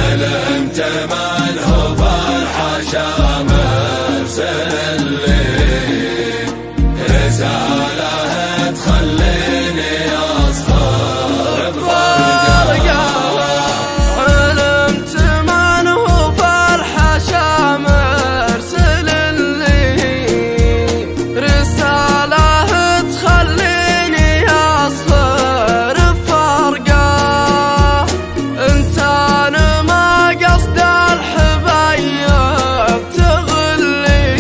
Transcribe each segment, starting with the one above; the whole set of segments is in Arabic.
حلمت من هو فرحة شامس اللي رسالة تخليني أصغر بفرقة. حلمت من هو فرحة شامس اللي رسالة تخليني أصغر بفرقة. انت انا ما قصد الحبايب تغلي،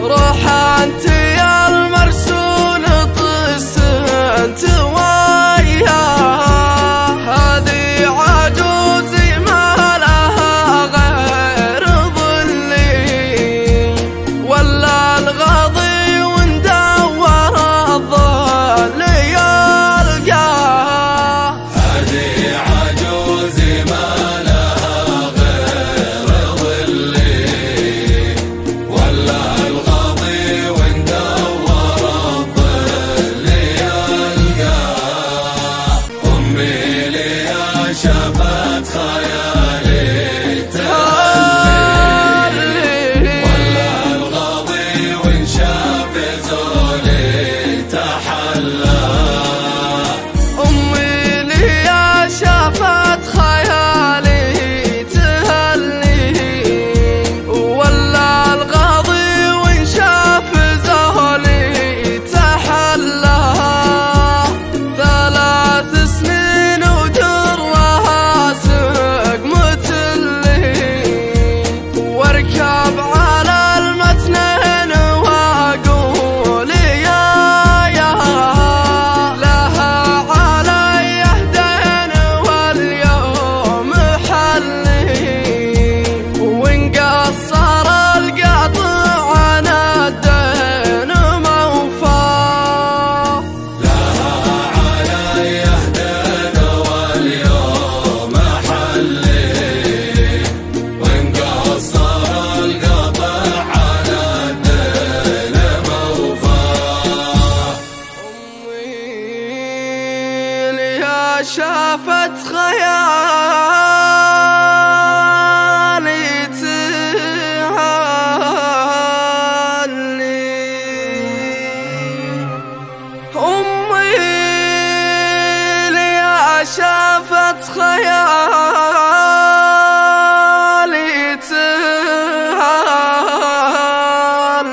روح انت يا المرسول طس انت وياه. هذه عجوزي ما لها غير ظلي، ولا الغضي وندور الظل يلقاه. هذه عجوزي ما لها غير ظلي، ولا الغضي وندور الظل يلقاه. أمي لي شافت خيالي تهلي، ولا الغضي وانشاف زولي تحلى. أمي لي شافت خيالي تهلي، ولا الغاضي وانشاف زهلي تحلى. 3 سنين ودرها سقمت لي، واركب على المتنين واقول يا لها علي دين واليوم حلي، وإن قصر القطع عن الدين موفاه. لها علي دين واليوم حلي، وإن قصر القطع على الدين موفاه. أمي لي شافت خيالي تهلي. أمي لي شافت خيالي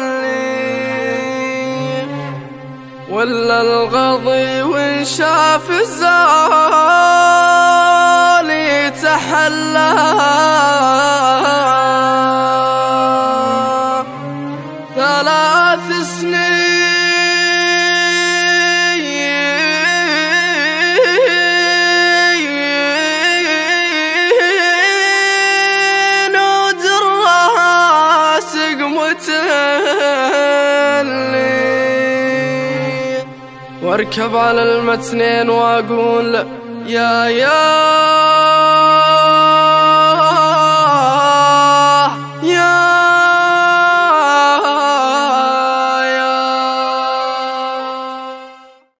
تهلي، ولا الغضي وانشاف الزالي تحلى. 3 سنين ودرها سقمت لي، واركب على المتنين واقول يا